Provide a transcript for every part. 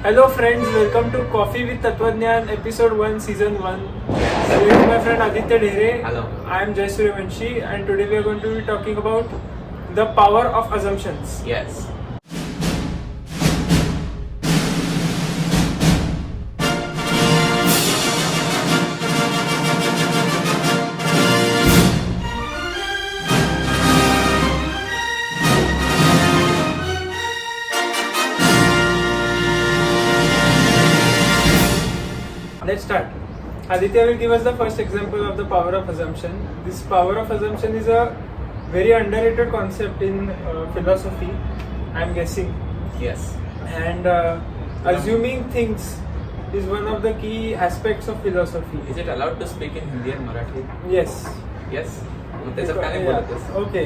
Hello friends, welcome to Coffee with Tattvagnan episode 1 season 1. With my friend Aditya Dhere. Hello. I am Jay Suryavanshi and today we are going to be talking about the power of assumptions. Yes. Let's start. Aditya will give us the first example of the power of assumption. This power of assumption is a very underrated concept in philosophy, I am guessing. Yes. And assuming things is one of the key aspects of philosophy. Is it allowed to speak in Hindi and Marathi? Yes. Yes. मग त्याच्यात काय नाही बोलतोस? Okay.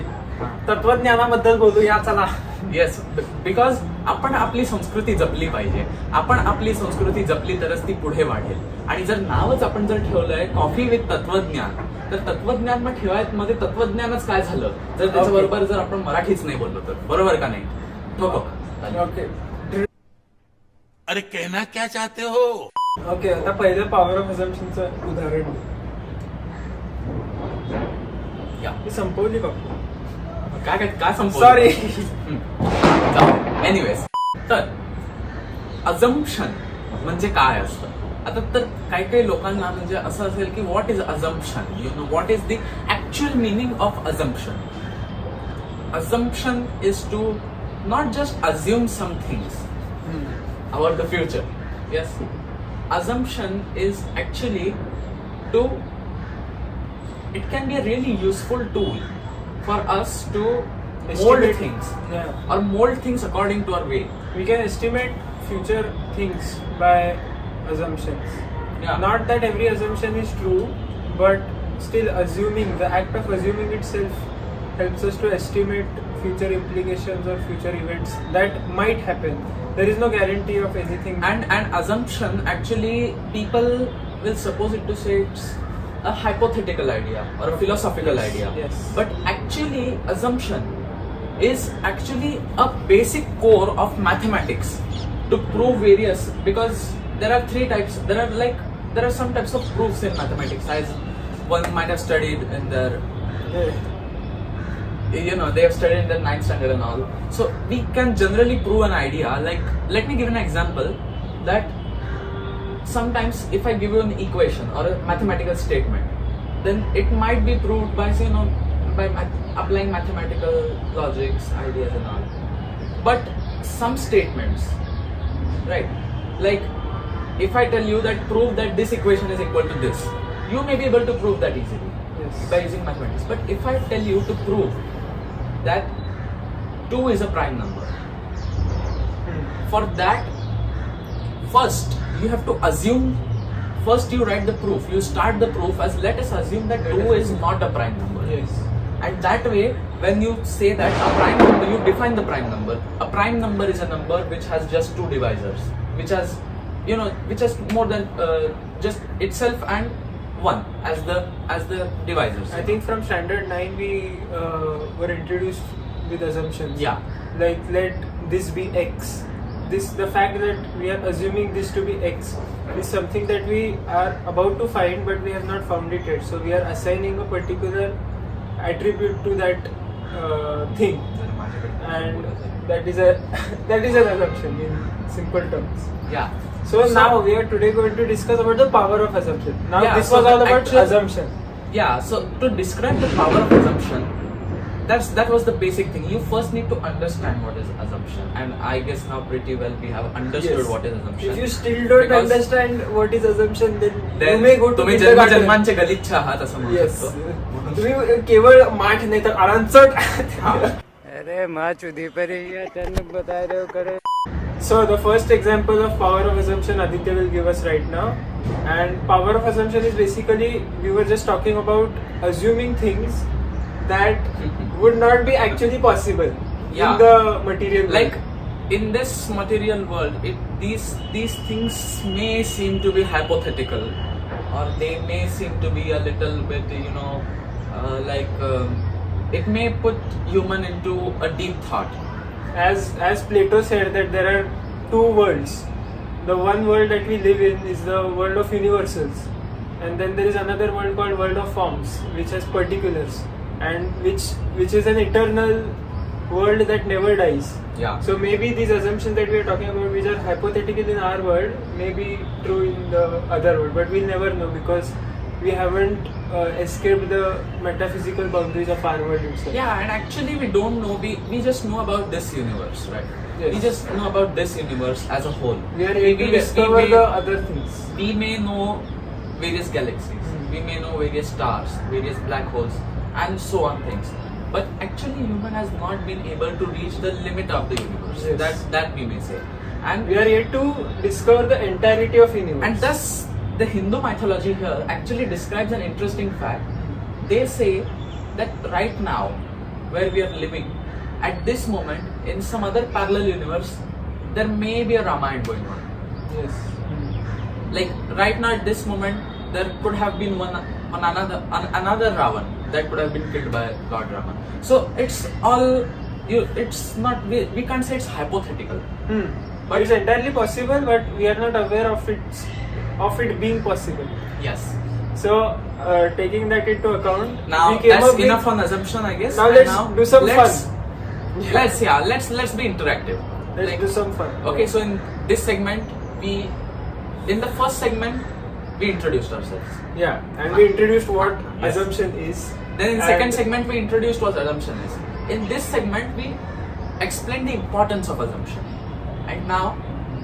तत्वज्ञानाबद्दल बोलूया चला. Yes, because आपण आपली संस्कृती जपली पाहिजे. आपण आपली संस्कृती जपली तरच ती पुढे वाढेल. आणि जर नावच आपण जर ठेवलंय कॉफी विथ तत्वज्ञान, तर तत्वज्ञान मग ठेवायत मध्ये तत्वज्ञानच काय झालं जर त्याच्याबरोबर जर आपण मराठीच नाही बोललो तर, बरोबर का नाही? ओके. अरे कहना क्या चाहते हो? ओके, आता पहिलं पॉवर ऑफ अझम्पशनचं उदाहरण देऊ. या ही संपवली बाबू. काय संपवलं? सॉरी. एनिवेज, तर अझम्पशन म्हणजे काय असतं? आता तर काही लोकांना म्हणजे असं असेल की what is assumption, you know what is the actual meaning of assumption. Assumption is to not just assume some things about the future. Yes, assumption is actually to, it can be a really useful tool for us to mold things, or mold things according to our way. We can estimate future things by assumptions. Yeah. Not that every assumption is true, but still assuming, the act of assuming itself helps us to estimate future implications or future events that might happen. There is no guarantee of anything. And assumption, actually people will suppose it to say it's a hypothetical idea or a philosophical idea. Yes. But actually assumption is actually a basic core of mathematics to prove various, because there are three types. There are some types of proofs in mathematics, as one might have studied in their they have studied in the 9th standard and all. So we can generally prove an idea. Like, let me give an example that sometimes if I give you an equation or a mathematical statement, then it might be proved by applying mathematical logics, ideas and all. But some statements, right? Like, if I tell you that prove that this equation is equal to this, you may be able to prove that easily. Yes. By using mathematics. But if I tell you to prove that 2 is a prime number, for that first you have to assume, first you write the proof, you start the proof as, let us assume that 2 is not a prime number. Yes. And that way, when you say that a prime number, you define the prime number. A prime number is a number which has just 2 divisors, which has more than just itself and 1 as the divisors. I think from standard 9 we were introduced with assumptions. Yeah. Like, let this be X. The fact that we are assuming this to be X is something that we are about to find, but we have not found it yet. So we are assigning a particular attribute to that thing, and that is an assumption in simple terms. Yeah. So now we are today going to discuss about the power of assumption. Now Yeah, this so was all about actually- assumption. Yeah, so to describe the power of assumption, that was the basic thing. You first need to understand what is assumption, and I guess now pretty well we have understood Yes. what is assumption. If you still don't Because understand what is assumption, then you then may go to तुम्ही kindergarten. जन्मांचे गलिच्छ आहात असं म्हणू Yes. शकतो. तुम्ही केवळ माठ नाही तर आरामचट. अरे माँ चुधी पर ही है, तेन बता रहे हो करे. So the first example of power of assumption Aditya will give us right now, and power of assumption is basically, we were just talking about assuming things that would not be actually possible Yeah. in the material world. Like in this material world, these things may seem to be hypothetical, or they may seem to be a little bit, it may put human into a deep thought. As Plato said that there are two worlds, the one world that we live in is the world of universals, and then there is another world called world of forms, which has particulars, and which is an eternal world that never dies. Yeah. So maybe these assumptions that we are talking about, which are hypothetical in our world, may be true in the other world, but we'll never know because we haven't escaped the metaphysical boundaries of our world itself. Yeah, and actually we don't know, we just know about this universe, right? Yes. We just know about this universe as a whole. We are able to discover the other things. We may know various galaxies, we may know various stars, various black holes, and so on things. But actually human has not been able to reach the limit of the universe. Yes. That we may say. And We are yet to discover the entirety of universe. And thus, the Hindu mythology here actually describes an interesting fact. They say that right now, where we are living, at this moment, in some other parallel universe, there may be a Ramayana going on. Yes. Like right now, at this moment, there could have been another Ravan that could have been killed by Lord Rama. So it's all, it's not, we can't say it's hypothetical. But it's entirely possible, but we are not aware of it being possible. Yes. So, taking that into account, Now we came that's up with- enough on assumption, I guess. Now And let's do some let's- fun. Let's be interactive. Let's Like, do some fun. okay, so in this segment, in the first segment, we introduced ourselves. Yeah, and we introduced what Yes. assumption is. Then in And- second segment, we introduced what assumption is. In this segment, we explained the importance of assumption. And now,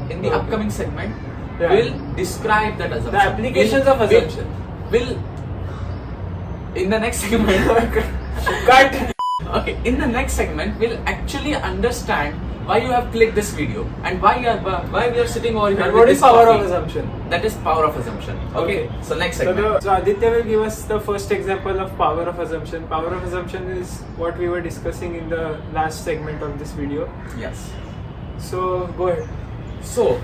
in the Okay. upcoming segment, Yeah. we'll describe that assumption. The applications of assumption. We'll in the next segment. Cut! Okay, in the next segment, we'll actually understand why you have clicked this video and why we are sitting over here. And with what is this power coffee. of assumption? That is power of assumption. Okay, so next So, segment. so Aditya will give us the first example of power of assumption. Power of assumption is what we were discussing in the last segment of this video. Yes. So go ahead. So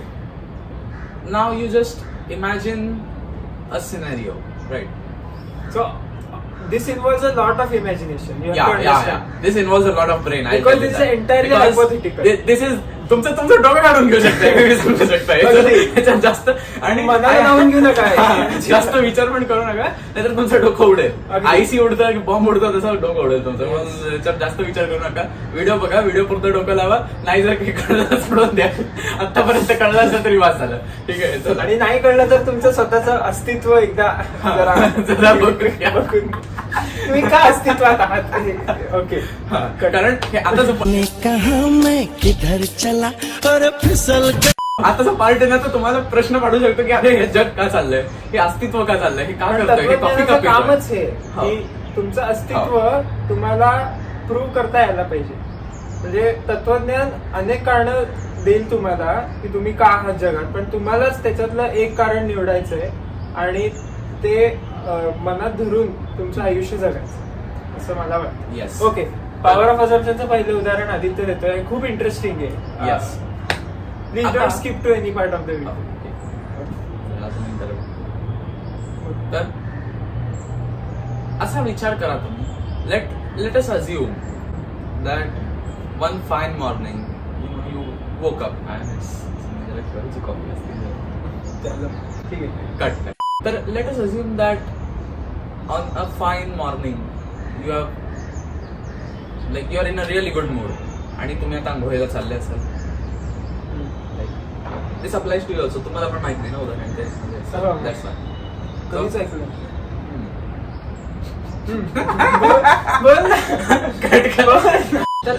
now you just imagine a scenario, right? So this involves a lot of imagination. You have to Yeah. understand. This involves a lot of brain. I'll Because tell you this is that. entirely Because hypothetical. This is तुमचं डोकं काढून घेऊ शकताय मी समजू शकताय याच्यात जास्त आणि मनाला लावून घेऊ नका. हा, जास्त विचार पण करू नका नाहीतर तुमचं डोकं उडेल अगदी. आयसी उडतं बॉम्ब उडतं तसं डोकं उडेल तुमचं म्हणून याच्यात जास्त विचार करू नका व्हिडिओ बघा व्हिडिओ पुरतं डोकं लावा नाही जर काही कळलं सोडून द्या आतापर्यंत कळलं असेल तरी वाच झालं ठीक आहे चला. आणि नाही कळलं तर तुमचं स्वतःचं अस्तित्व एकदा जरा बघूया. बघून तुम्ही का अस्तित्वात आहात. ओके. हा, कारण हे आता जो ने कहा मैं किधर चला और फिसल गया. आताचा पार्ट आहे ना तर तुम्हाला प्रश्न पाडू शकतो की अरे हे जग का चाललंय हे अस्तित्व का चाललंय हे का पण करतोय हे कॉफी का तत्वज्ञानाचं कामच पितोय? हे हो. की तुमचं अस्तित्व तुम्हाला प्रूव्ह करता यायला पाहिजे. म्हणजे तत्वज्ञान अनेक कारण देईल तुम्हाला की तुम्ही का आहात जगात, पण तुम्हालाच त्याच्यातलं एक कारण निवडायचंय आणि ते मनात धरून तुमचं आयुष्य जगायचं असं मला वाटतं. Yes. ओके. पॉवर ऑफ अझम्पशनचं पहिलं उदाहरण आदित्य देतोय. खूप इंटरेस्टिंग आहे. Yes. प्लीज आता- don't skip to any part of the video. जरा अजून interrupt. तर असा विचार करा तुम्ही let us assume that one fine morning you woke up ठीक आहे. कट तर let us assume that on a fine morning you have like you are in a really good mood आणि तुम्ही आता आंघोळीला चालले असाल दिस अप्लाइज टू यू ऑल्सो तुम्हाला पण माहित नाही ना उदाहरण ते हो. That's why. कधीच ऐकलं. बोल ना. तर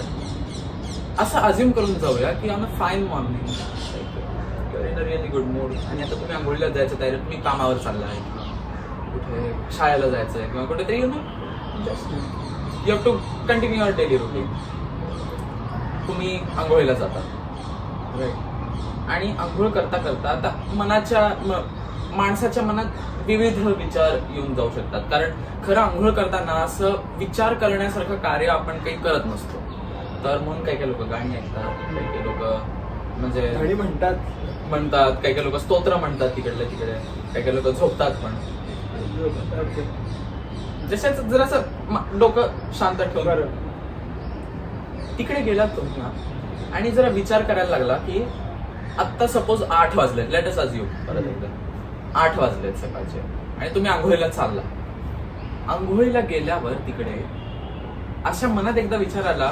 असं अज्युम करून जाऊया की on a fine morning in a really good mood आणि आता तुम्ही आंघोळीला जायचं तयारी तुम्ही कामावर चाललाय कुठे शाळेला जायचंय किंवा कुठेतरी you have to continue your daily routine. तुम्ही आंघोळीला जाता राईट आणि आंघोळ करता करता आता माणसाच्या मनात विविध विचार येऊन जाऊ शकतात कारण खरं आंघोळ करताना असं विचार करण्यासारखं कार्य आपण काही करत नसतो. तर म्हणून काही लोक गाणी ऐकतात काही लोक म्हणजे गाणी म्हणतात. काही लोक स्तोत्र म्हणतात तिकडल्या तिकडे काही लोक झोपतात पण ओके. जशाच जरासं डोकं शांत ठेवून बरोबर. तिकडे गेलात तुम्ही ना आणि जरा विचार करायला लागला की आत्ता सपोज 8 वाजले, लेट अस अज्युम परत एकदा 8 वाजलेत सकाळचे आणि तुम्ही आंघोळीला चालला. आंघोळीला गेल्यावर तिकडे अशा मनात एकदा विचार आला,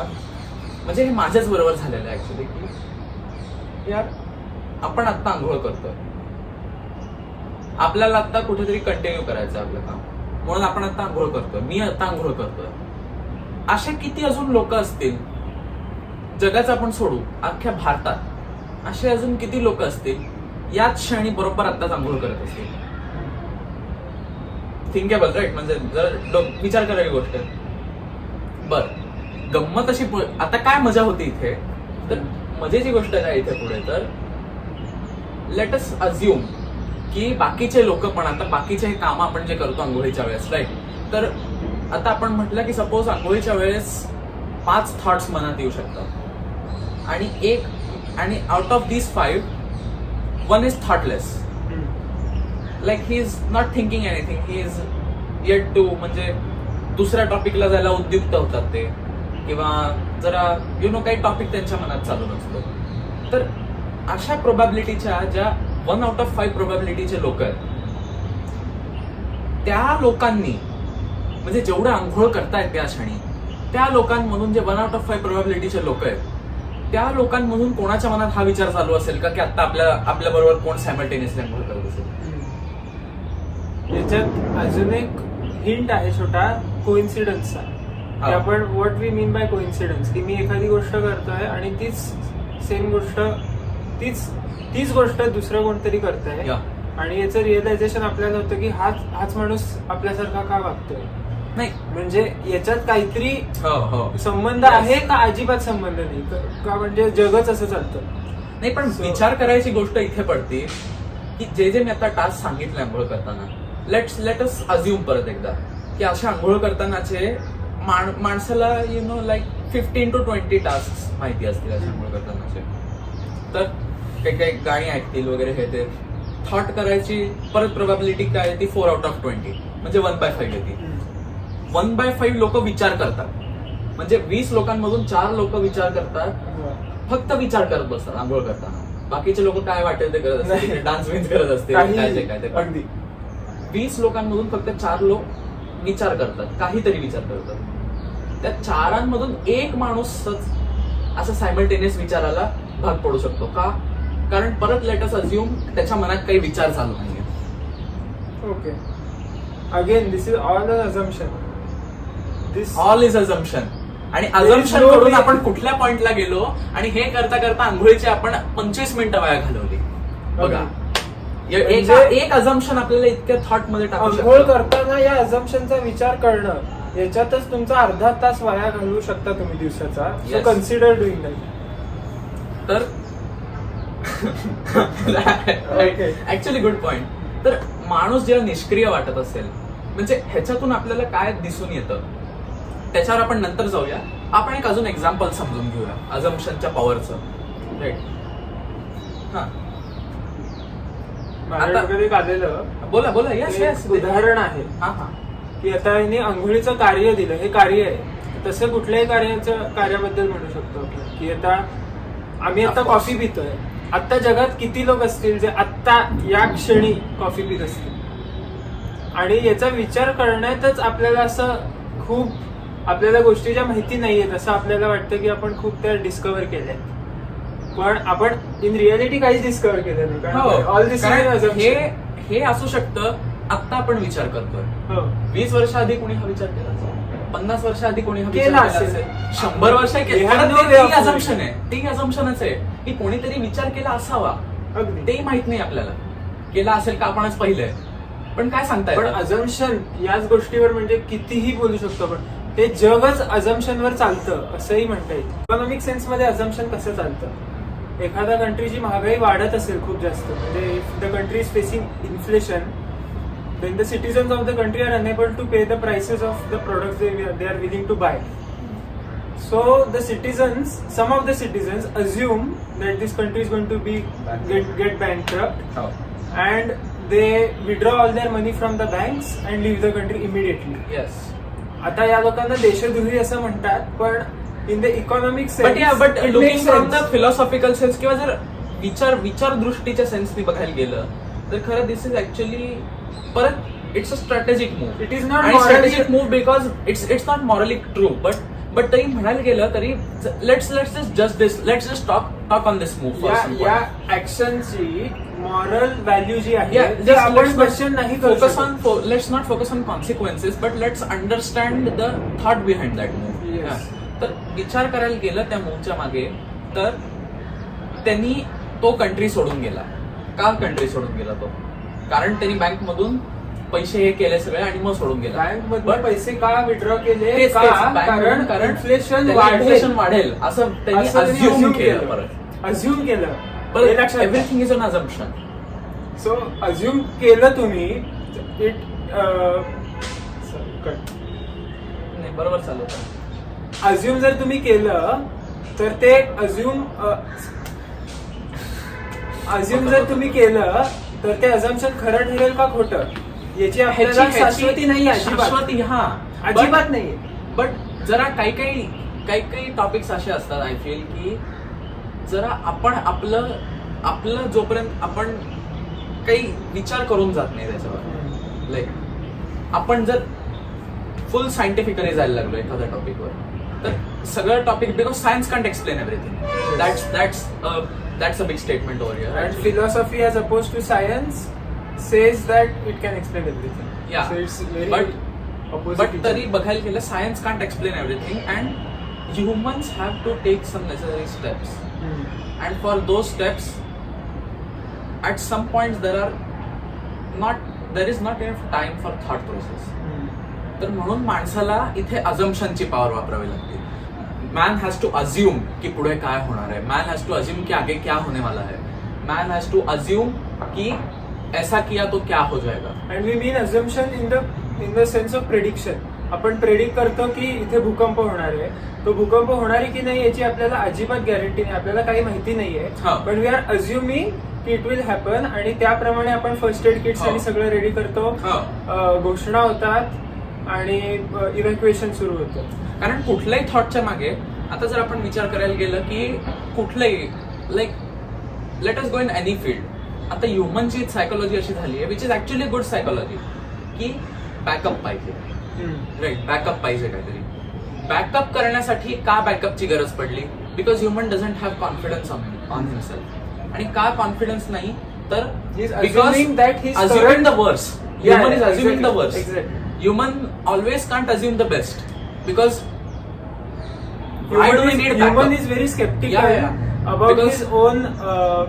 म्हणजे हे माझ्याच बरोबर झालेलं आहे ऍक्च्युली, की यार आपण आत्ता आंघोळ करतोय, आपल्याला आता कुठेतरी कंटिन्यू करायचं आपलं काम, म्हणून आपण आता आंघोळ करतोय, मी आता आंघोळ करतोय. असे किती अजून लोक असतील जगाचं आपण सोडू, अख्ख्या भारतात असे अजून किती लोक असतील याच क्षणी बरोबर आत्ताच आंघोळ करत असतील. थिंकेबल राईट, म्हणजे जर विचार करावी गोष्ट. बर, गंमत अशी आता काय मजा होती इथे, तर मजेची गोष्ट काय इथे पुढे, तर लेट अस अज्युम की बाकीचे लोक पण आता बाकीचे हे काम आपण जे करतो आंघोळीच्या वेळेस, राईट, तर आता आपण म्हटलं की सपोज आंघोळीच्या वेळेस 5 थॉट्स मनात येऊ शकतात आणि out of these 5 1 is thoughtless, like he is not thinking anything, he is yet to, म्हणजे दुसऱ्या टॉपिकला जायला उद्युक्त होतात ते, किंवा जरा काही टॉपिक त्यांच्या मनात चालू नसतो. तर अशा प्रोबॅबिलिटीच्या ज्या 1 आउट ऑफ 5 प्रोबॅबिलिटीचे लोक आहेत, त्या लोकांनी म्हणजे जेवढं आंघोळ करतायत त्या क्षणी, त्या लोकांमधून जे 1 आउट ऑफ 5 प्रोबॅबिलिटीचे लोक आहेत, त्या लोकांमधून कोणाच्या मनात हा विचार चालू असेल का की आता आपल्या बरोबर कोण सायमल्टेनियसली आंघोळ करत असेल? याच्यात अजून एक हिंट आहे छोटा, कोइन्सिडन्सचा. की आपण what we mean by coincidence, की मी एखादी गोष्ट करतोय आणि तीच सेम गोष्ट तीच गोष्ट दुसरं कोणतरी करतंय, आणि याचं रिअलायझेशन आपल्याला होतं की हाच माणूस आपल्यासारखा का वागतोय. नाही म्हणजे याच्यात काहीतरी संबंध आहे का अजिबात संबंध नाही का, म्हणजे जगच असं चालतं. नाही, पण विचार करायची गोष्ट इथे पडते की जे मी आता टास्क सांगितले आंघोळ करताना, लेट अस अज्युम परत एकदा की अशा आंघोळ करतानाचे माणसाला लाईक 15 to 20 टास्क माहिती असतील अशा आंघोळ करतानाचे. तर काही गाणी ऐकतील वगैरे, हे ते थॉट करायची परत प्रोबॅबिलिटी काय, ती 4 आउट ऑफ 20, म्हणजे 1/5 येते. 1/5 लोक विचार करतात, म्हणजे 20 लोकांमधून 4 लोक विचार करतात, फक्त विचार करत बसतात आंघोळ करताना. बाकीचे लोक काय वाटेल ते करत असतील, डान्स विन्स करत असतील, काय ते. अगदी 20 लोकांमधून फक्त 4 लोक विचार करतात, काहीतरी विचार करतात. त्या 4मधून एक माणूस असं सायमल्टेनियस विचाराला भाग पडू शकतो का, कारण परत लेट अस अज्युम त्याच्या मनात काही विचार चालू नाहीये. Okay, again this is all assumption. All is assumption, आणि अझम्पशन कडून आपण कुठल्या पॉइंटला गेलो, आणि हे करता करता आंघोळीची आपण 25 मिनिटं वाया घालवली. बघा, एक अझम्पशन आपल्याला इतक्या थॉट मध्ये टाकू शकतो. आंघोळ करताना या अझम्पशनचा विचार करणं, याच्यातच तुमचा अर्धा तास वाया घालवू शकता तुम्ही दिवसाचा. So consider doing that. तर ऍक्च्युअली गुड पॉइंट. तर माणूस जेव्हा निष्क्रिय वाटत असेल, म्हणजे ह्याच्यातून आपल्याला काय दिसून येतं त्याच्यावर आपण नंतर जाऊया. आपण एक अजून एक्झाम्पल समजून घेऊया अझम्पशनच्या पॉवरचं, राईट. हा, माझ्याकडे आलेलं बोला. यस, उदाहरण आहे की आता याने आंघोळीचं कार्य दिलं, हे कार्य आहे. तसं कुठल्याही कार्याबद्दल म्हणू शकतो आपण की आता आम्ही आता कॉफी पितोय. आता जगात किती लोक असतील जे आत्ता या क्षणी कॉफी पित असतील, आणि याचा विचार करण्यातच आपल्याला असं खूप आपल्याला गोष्टी ज्या माहिती नाहीयेत असं आपल्याला वाटतं की आपण खूप त्या डिस्कव्हर केल्या, पण आपण इन रिअलिटी काहीच डिस्कव्हर केलं नाही. कारण ऑल दिस हे असू शकतं आत्ता आपण विचार करतोय. 20 वर्ष आधी कोणी हा विचार केला असेल, 50 वर्ष आधी कोणी हा विचार केला असेल, 100 वर्ष अझम्पशन आहे, ती अझम्पशनच आहे की कोणीतरी विचार केला असावा. तेही माहित नाही आपल्याला केला असेल का, आपणच पाहिलंय, पण काय सांगताय. पण अझम्पशन याच गोष्टीवर म्हणजे कितीही बोलू शकतो आपण, हे जगच अझम्पशनवर चालतं असंही म्हणता येईल. इकॉनॉमिक सेन्स मध्ये अझम्पशन कसं चालतं, एखाद्या कंट्रीची महागाई वाढत असेल खूप जास्त, म्हणजे if the country is facing inflation, then the citizens of the country are unable to pay the prices of the products they are willing to buy. So the citizens, some of the citizens assume that this country is going to be get bankrupt, and they withdraw all their money from the banks and leave the country immediately. Yes. आता या लोकांना देशद्रोही असं म्हणतात, पण in the economic sense, but looking from the philosophical sense, किंवा जर विचार दृष्टीच्या सेन्सनी बघायला गेलं तर खरं दिस इज ऍक्च्युअली परत it's a strategic move. It is not आणि morally- strategic move because it's not morally true but तरी म्हणायला गेलं तरी let's just talk on this move. या ऍक्शनची मॉरल व्हॅल्यू जी आहे Yeah, ती just आपण let's क्वेश्चन नाही करू focus शकत. on let's not focus on consequences, but let's understand the thought behind that move. Yes. Yeah. तर विचार करायला गेलं त्या मूवच्या मागे तर त्यांनी तो कंट्री सोडून गेला. का कंट्री सोडून गेला तो? कारण त्यांनी बँक मधून पैसे हे केले सगळे आणि मग सोडून गेला. बँक मधून पैसे का विड्रॉ केले? तेच, का? कारण इन्फ्लेशन इन्फ्लेशन वाढेल असं त्यांनी अज्युम केलं. परत अज्युम केलं हे परत लक्षात everything is on assumption. So assume केलं तुम्ही इट नाही बरोबर चालत. अज्युम जर तुम्ही केलं तर ते अज्युम जर तुम्ही केलं तर ते अझम्पशन खरं ठरेल का खोटं याची आपल्याला शाश्वती नाही. शाश्वती हा अजिबात नाही. बट जरा काही टॉपिक्स असे असतात आय फील की जरा आपण आपलं जोपर्यंत आपण काही विचार करून जात नाही त्याच्यावर लाईक आपण जर फुल सायंटिफिकली जायला लागलो एखाद्या टॉपिकवर तर सगळं topic because science can't explain everything. That's a big statement over here. And philosophy as opposed to science says that it can explain everything. Yeah. So it's very opposite. But each तरी other. बघायला गेलं science can't explain everything and humans have to take some necessary steps. Hmm. And for those steps, at some points there is not enough time for thought process. Hmm. तर म्हणून माणसाला इथे अजम्पशनची power वापरावी लागते. Man has to assume की पुढे काय होणार आहे. मॅन हॅज टू अज्युम की आगे क्या होने वाला है. मॅन हॅज टू अज्युम की ऐसा किया तो क्या हो जाएगा. And we mean assumption in the sense of prediction. आपण प्रेडिक्ट करतो की इथे भूकंप होणार आहे. तो भूकंप होणार आहे की नाही याची आपल्याला अजिबात गॅरंटी नाही. आपल्याला काही माहिती नाहीये. हा. पण वी आर अज्युमिंग की इट विल हॅपन आणि त्याप्रमाणे आपण फर्स्ट एड किट्स हा. आणि सगळं रेडी करतो. हा. घोषणा होतात आणि इव्हॅक्युएशन सुरू होतं. कारण कुठल्याही थॉटच्या मागे आता जर आपण विचार करायला गेलं की कुठलंही like let us go in any field. आता ह्युमनची सायकोलॉजी अशी झाली आहे which is actually good psychology की बॅकअप पाहिजे. राईट बॅकअप पाहिजे काहीतरी. बॅकअप करण्यासाठी का बॅकअपची गरज पडली? Because human doesn't have confidence on himself. आणि का कॉन्फिडन्स नाही तर He's assuming that he's assuming the correct. Worst. Yeah, human is yeah, assuming the exactly, worst. exactly. Human always can't assume the best because why do we need backup? Human is very skeptical Yeah, yeah. about Because- his own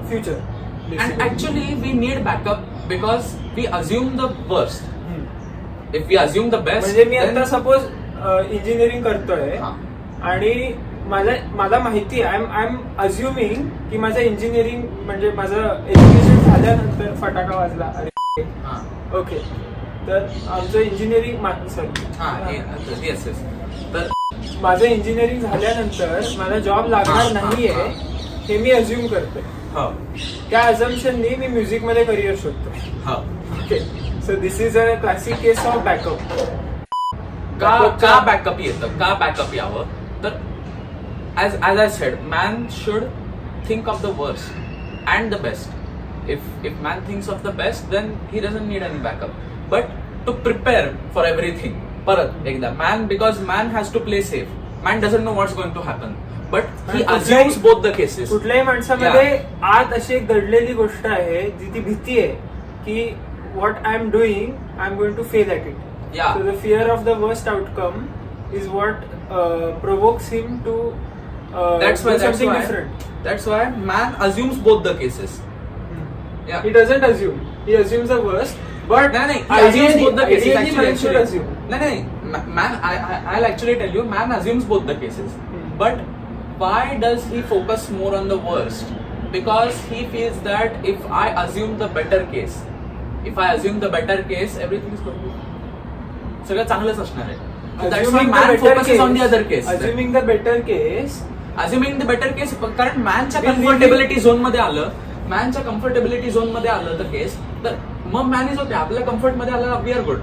future. And basically. actually we need backup because we assume the worst. Hmm. If we assume the best, म्हणजे मी then- आता suppose engineering करतोय हा. आणि मला माहिती आहे I am assuming की माझं इंजिनिअरिंग म्हणजे माझं एज्युकेशन झाल्यानंतर फटाका वाजला. अरे हा. ओके तर आमचं इंजिनिअरिंग हा, सॉरी yes, yes. तर माझं इंजिनिअरिंग झाल्यानंतर मला जॉब लागणार हा, नाहीये हा. हे मी अज्युम करतोय. हा. त्या अझम्पशननी मी म्युझिक मध्ये करिअर शोधतोय. हा. Okay so this is a classic case of backup. का बॅकअप येतं? का बॅकअप यावं? तर as I said, man should think of the worst and the best. If man thinks of the best, then he doesn't need any backup. But to prepare for everything, परत एकदा because man has to play safe. Man doesn't know what's going to happen, but he assumes both the cases. कुठल्याही माणसामध्ये आत अशी एक दडलेली गोष्ट आहे जी ती भीती आहे की what I'm doing, I'm going to fail at it. Yeah. So the fear of the worst outcome is what provokes him to That's do why. something different. That's why man assumes both the cases. Yeah. He doesn't assume. He assumes the worst. But No, he assumes both the cases. ideally man should assume. No. Man, I'll actually tell you, man assumes both the cases. But why does he focus more on the worst? Because he feels that if I assume the better case, everything is going to be सगळं चांगलंच असणार आहे. So that's why Assuming the man better focuses case. on the other case. Assuming the better case. Assuming the better case, कारण मॅनच्या Will we- comfortability zone मध्ये आलं, मॅनच्या comfortability zone मध्ये आलं तर केस तर मग मॅन इज ओके. आपल्या कम्फर्ट मध्ये आलं वी आर गुड.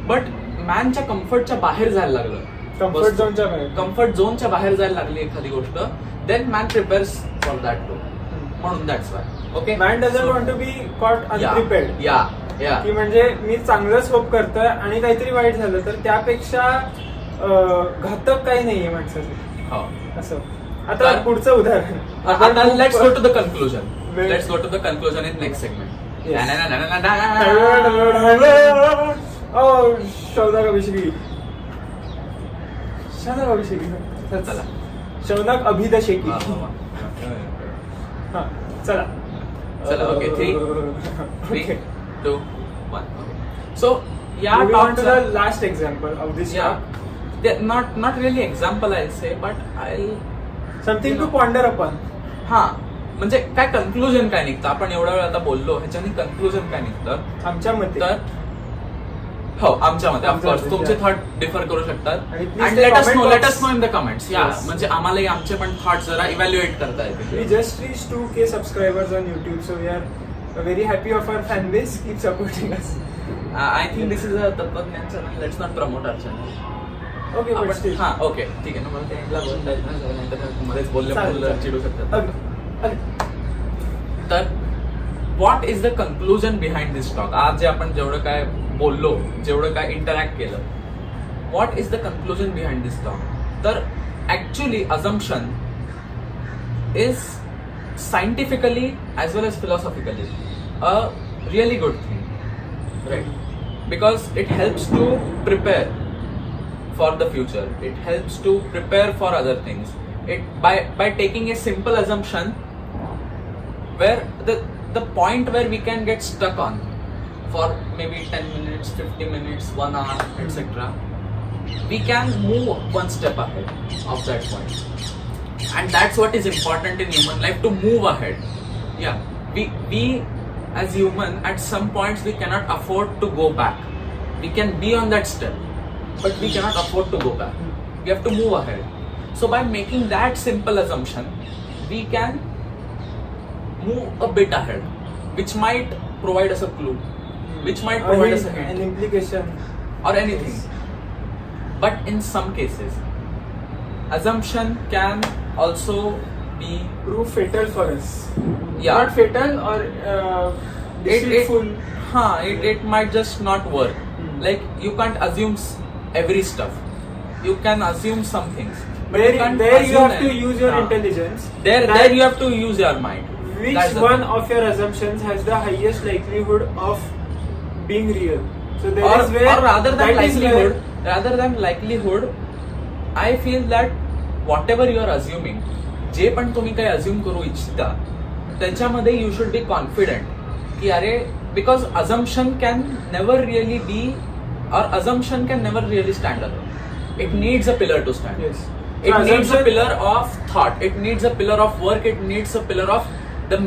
बट मॅनच्या कम्फर्टच्या बाहेर जायला लागलं, Comfort zone च्या बाहेर. कम्फर्ट झोनच्या बाहेर जायला लागली एखादी गोष्ट, then man prepares for that too. म्हणून that's why. Okay, Man doesn't want to be caught unprepared. या की म्हणजे मी चांगलंच होप करतोय आणि काहीतरी वाईट झालं तर त्यापेक्षा घातक काही नाहीये माणसाचं हो. असं. आता पुढचं उदाहरण आता let's go to the conclusion. Wait. Let's go to the conclusion in next segment. Shaunak Abhisheki चला. शौनाक अभिदशेकी. हा चला चला, okay, 3, Okay. 2, 1. So, yeah, Moving on to the talks last example of this yeah, talk. not really example I'll say, but I'll Something you to know. ponder upon. हा म्हणजे काय conclusion काय निघतं, आपण एवढा वेळ आता बोललो ह्याच्याने कन्क्लुजन काय निघतं आमच्या मते तर हो आमच्या मते आमच्या ऑफकोर्स मते, तुमचे yeah. थॉट डिफर करू शकतात. आणि please अँड ते let us comment know box- let us know in the comments. या Yes. म्हणजे आम्हालाही आमचे पण थॉट जरा इव्हॅल्युएट करता We येतील. just reached 2K subscribers on YouTube, so we are very happy of our fan base. Keep supporting us. I think this is a तत्वज्ञान channel. Let's not promote our channel. Okay, but still. हा okay ठीक आहे ना. मला ते बोलता येत नाही, नाहीतर मध्येच बोलले चालेल. चिडू शकतात. Okay. तर what is the conclusion behind this talk. आज जे आपण जेवढं काय बोललो, जेवढं काय इंटरॅक्ट केलं, what is the conclusion behind this talk. तर actually assumption is scientifically as well as philosophically a really good thing, right? Because it helps to prepare for the future. It helps to prepare for other things. It by taking a simple assumption where the point where we can get stuck on for maybe 10 minutes, 50 minutes, 1 hour, etc. We can move one step ahead of that point, and that's what is important in human life, to move ahead. Yeah, we as human at some points we cannot afford to go back. We can be on that step, but we cannot afford to go back. We have to move ahead. So by making that simple assumption, we can move a bit ahead, which might provide us a clue, which might provide us a An hint implication. or anything. But in some cases, assumption can also be Prove fatal for us. Yeah. Not fatal or deceitful. it might just not work. Like you can't assume every stuff. You can assume some things, but There, you can't there you assume have to them. use your हाँ. intelligence. There That you have to use your mind. Which That's the one thing. of your assumptions has the highest likelihood of being real? So there or, is where or rather than that is likelihood, where- I feel that whatever you are assuming, जे पण तुम्ही काही assume करू इच्छिता त्याच्यामध्ये you should be confident की अरे, because assumption can never really be or assumption can never really stand alone. It needs a pillar to stand. Yes. It So needs a assumption- pillar of thought. It needs a pillar of work. It needs a pillar of the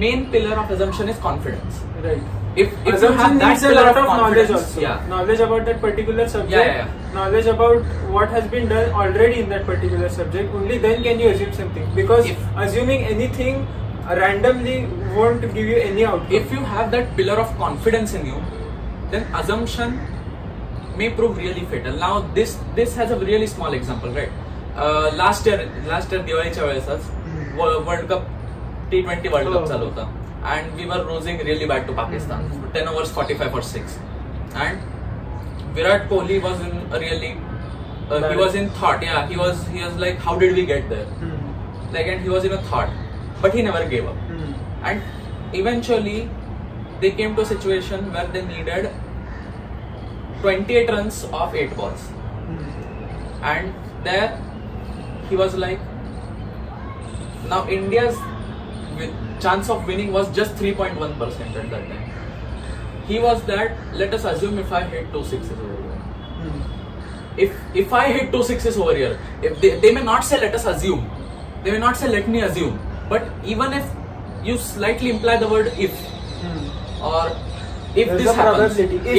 main pillar of assumption is confidence. Right. If you Assumption have that needs a pillar lot of of knowledge confidence, also. yeah, Knowledge about that particular subject. Yeah. Knowledge about what has been done already in that particular subject. Only then can you assume something. Because assuming anything randomly won't give you any outcome. if you have that pillar of confidence in you, then assumption may prove really fatal. Now this has a really small example, right? Last year दिवाळीच्या वेळेसच world cup T20 world cup चालू होता, and we were losing really bad to Pakistan, 10 overs 45 for 6, and Virat Kohli was in a really he was in thought. Yeah, he was like, how did we get there? Like, and he was in a thought, but he never gave up. And eventually they came to a situation where they needed 28 runs of 8 balls, and there he was like, now India's chance of winning was just 3.1% at that time. He was that, let us assume if I hit 2 sixes over here, if I hit 2 sixes over here, if they may not say let us assume, they may not say let me assume, but even if you slightly imply the word if, or if There's this a happens, probability.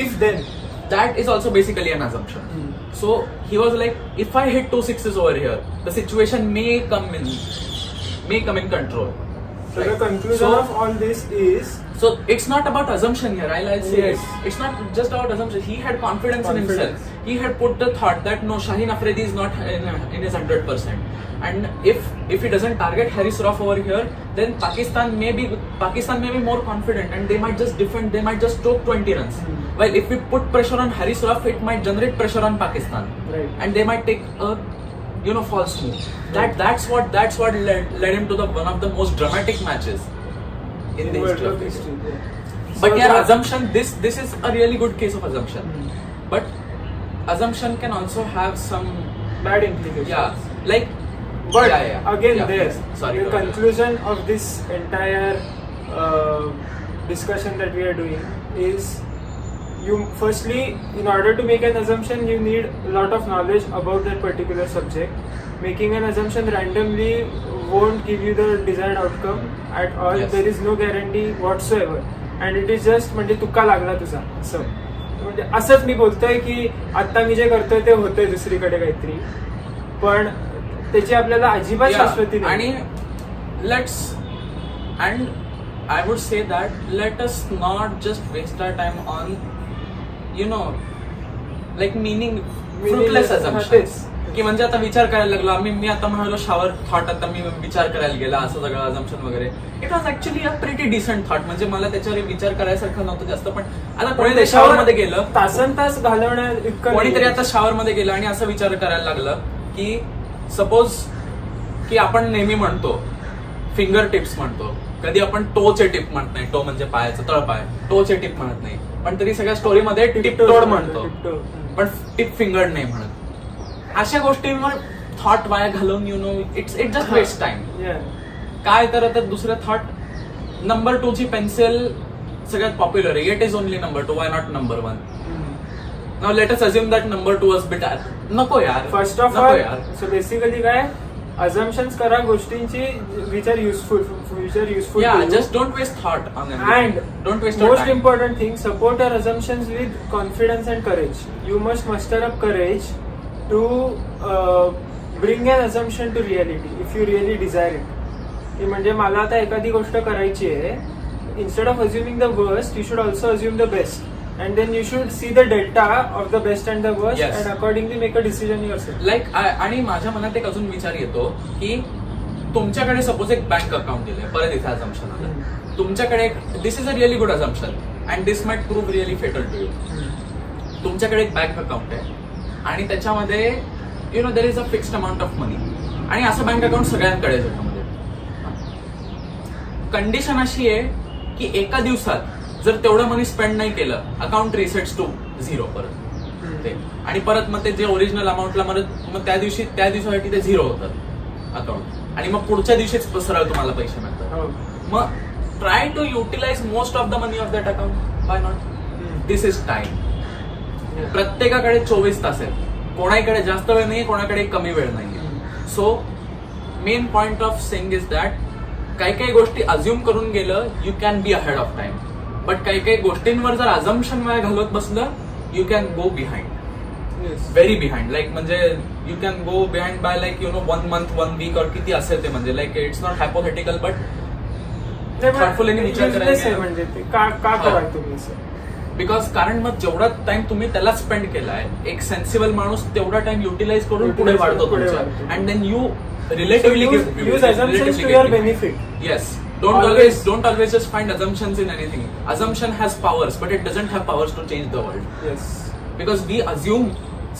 If then. that is also basically an assumption. So he was like, if I hit 2 sixes over here, the situation may come in control. So Right. the conclusion So- of all this is So it's not about assumption here. I'll say Yes. it's not just about assumption. He had confidence in himself. He had put the thought that no, Shaheen Afridi is not in his 100%. and if he doesn't target Haris Rauf over here, then Pakistan may be more confident and they might just defend, they might just stroke 20 runs. While if we put pressure on Haris Rauf, it might generate pressure on Pakistan, Right. and they might take a false move. That's what led him to one of the most dramatic matches in the World history of Cup cricket. history. Yeah. But So yeah, the- assumption, this is a really good case of assumption. But assumption can also have some, bad implications. yeah, like, But yeah. again, Yeah, there, please. Sorry, the go ahead. conclusion of this entire discussion that we are doing is, you firstly, in order to make an assumption, you need a lot of knowledge about that particular subject. Making an assumption randomly won't give you the desired outcome at all. Yes. There is no guarantee whatsoever, and it is just म्हणजे तुका लागला तुझा असं. म्हणजे असंच मी बोलतोय की आता मी जे करतोय ते होतंय दुसरीकडे काहीतरी, पण त्याची आपल्याला अजिबात शाश्वती Yeah, नाही. and I would say that let us not just waste our time on, like fruitless assumptions. तेच. की म्हणजे आता विचार करायला लागलो मी आता म्हणालो शावर थॉट, आता मी विचार करायला गेला असं सगळं अजम्पशन वगैरे. It was actually a pretty decent thought. म्हणजे मला त्याच्यावर विचार करायसारखं नव्हतं जास्त, पण आता कोणीतरी शावर मध्ये गेलं, तासन तास घालवण्या इतकं कोणीतरी नाही. आता शावर मध्ये गेलं आणि असं विचार करायला लागलं की सपोज की आपण नेहमी म्हणतो फिंगर टिप्स म्हणतो, कधी आपण टोचे टिप म्हणत नाही. टो म्हणजे पायाचं तळपाय, टोचे टिप म्हणत नाही, पण तरी सगळ्या स्टोरीमध्ये टिप टोड म्हणतो, टिपटोड. पण टिप फिंगर नाही म्हणत. अशा थॉट वाया घालून it just waste time. Yeah. काय तर आता दुसरं थॉट, नंबर 2 ची पेन्सिल सगळ्यात पॉप्युलर आहे, it is only number 2, why not number 1. Now let us assume that number 2 was bit. नको यार, फर्स्ट ऑफ नको ऑल, यार. सो बेसिकली काय, अजम्पशन्स करा गोष्टींची which are useful. Yeah, just don't waste thought on them. And don't waste your most time. important thing, support your assumptions with confidence and courage. You must muster up courage to bring an assumption to reality if you really desire it. की म्हणजे मला आता एखादी गोष्ट करायची आहे, instead of assuming the worst, you should also assume the best. And then you should see the delta of the best and the worst, Yes. and accordingly make a decision yourself. Like, आणि माझ्या मनात एक अजून विचार येतो की तुमच्याकडे suppose एक बँक अकाउंट दिलंय, परत इथे अजम्पशन आलं, तुमच्याकडे एक, this is a really good assumption and this might prove really fatal to you. तुमच्याकडे एक बँक अकाउंट आहे आणि त्याच्यामध्ये there is a fixed amount of money, आणि असं बँक अकाउंट सगळ्यांकडे आहे त्याच्यामध्ये. कंडिशन अशी आहे की एका दिवसात जर तेवढं मनी स्पेंड नाही केलं, अकाउंट रिसेट्स टू 0 परत ते, आणि परत मग ते जे ओरिजिनल अमाऊंटला मग त्या दिवसासाठी ते 0 होतं अकाउंट, आणि मग पुढच्या दिवशीच सरळ तुम्हाला पैसे मिळतात. हो. मग try to utilise most of the money of that account. Why not? This is time. प्रत्येकाकडे 24 तास आहेत, कोणाकडे जास्त वेळ नाही, कोणाकडे कमी वेळ नाहीये. So main point of saying is that काही काही गोष्टी अज्युम करून गेलं, you can be ahead of time. But काही काही गोष्टींवर जर अजम्पशन वाया घालवत बसलं, you can go behind, Yes. Very behind. Like म्हणजे you can go behind by like 1 month 1 week और किती असेल ते, म्हणजे like it's not hypothetical, but नाही, पण thoughtfully विचार करायला useless आहे गेलं. म्हणजे ते का हो. कराल तुम्ही असं? बिकॉज कारण मग जेवढा टाइम तुम्ही त्याला स्पेंड केलाय, एक सेन्सिबल माणूस तेवढा टाइम युटिलाइज करून पुढे वाढतो पुढे तुमच्या, वाढतो. And then you relatively use assumptions to your benefit. Yes. Always. Don't always just find assumptions in anything. Assumption has powers, but it doesn't have powers to change the world. Yes. Because we assume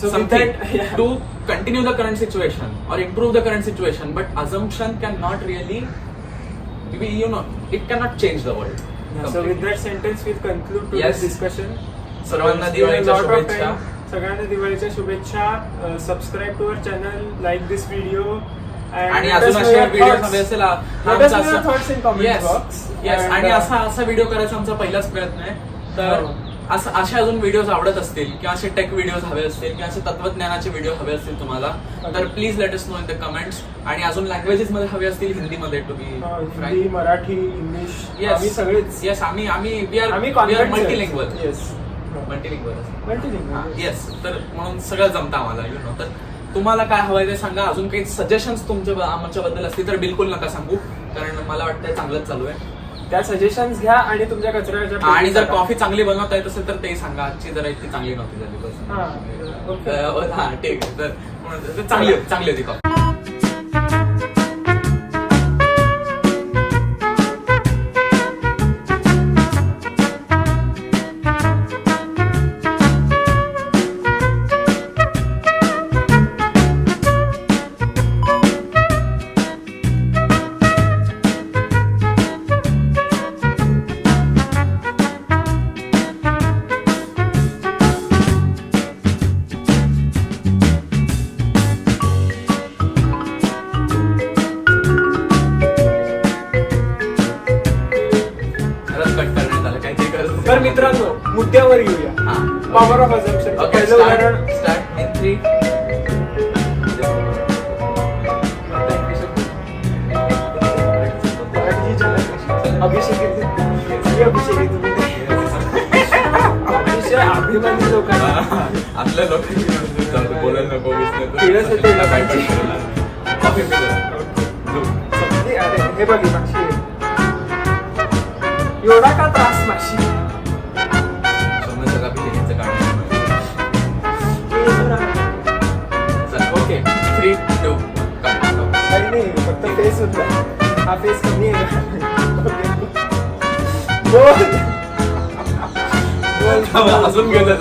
So with something that, yeah. to continue the current situation or improve the current situation, but assumption cannot really, it cannot change the world. So with that sentence we conclude today's Yes. discussion. सर्वांना Spend a दिवाळीच्या lot of शुभेच्छा. time. सगळ्यांना दिवाळीच्या शुभेच्छा. Subscribe to our channel, like this video, आणि let अजून us know असे your video thoughts. हवे असेल Let us know your thoughts in comment box. Yes. And, आणि असा व्हिडिओ करायचा आमचा पहिलाच प्रयत्न आहे. तर हो. असे अजून व्हिडिओज आवडत असतील किंवा असे टेक व्हिडिओज हवे असतील किंवा असे तत्वज्ञानाचे व्हिडिओ हवे असतील तुम्हाला, तर please let us know in the comments. आणि अजून लँग्वेजेस मध्ये हवे असतील, हिंदीमध्ये to be Hindi, Marathi, English, yes आम्ही सगळेच. येस. आम्ही आम्ही मल्टीलिंग्वल. येस. मल्टीलिंग्वल. येस. तर म्हणून सगळं जमतं आम्हाला. तर तुम्हाला काय हवंय ते सांगा. अजून काही सजेशन्स आमच्याबद्दल असतील तर बिलकुल नका सांगू, कारण मला वाटतंय चांगलंच चालू आहे. त्या सजेशन्स घ्या आणि तुमच्या कचऱ्याच्या आणि जर कॉफी चांगली बनवता येत असेल तर तेही सांगा. आजची जरा इतकी चांगली नव्हती झाली बस. हा, okay. हा, ठीक आहे. तर चांगली होती कॉफी. तर मित्रांनो मुद्द्यावर येऊया. Power of assumption. ओके, पहिलं उदाहरण स्टार्ट इन 3. अभिषेक अभिमानी लोकांना आपल्या लोकांची बोलायला नको खेळासाठी अरे हे बघ माशी एवढा का त्रास माशी. ओके 3, 2 काही नाही फक्त फेस होता. हा फेस कमी आहे का? बोल अजून गेलं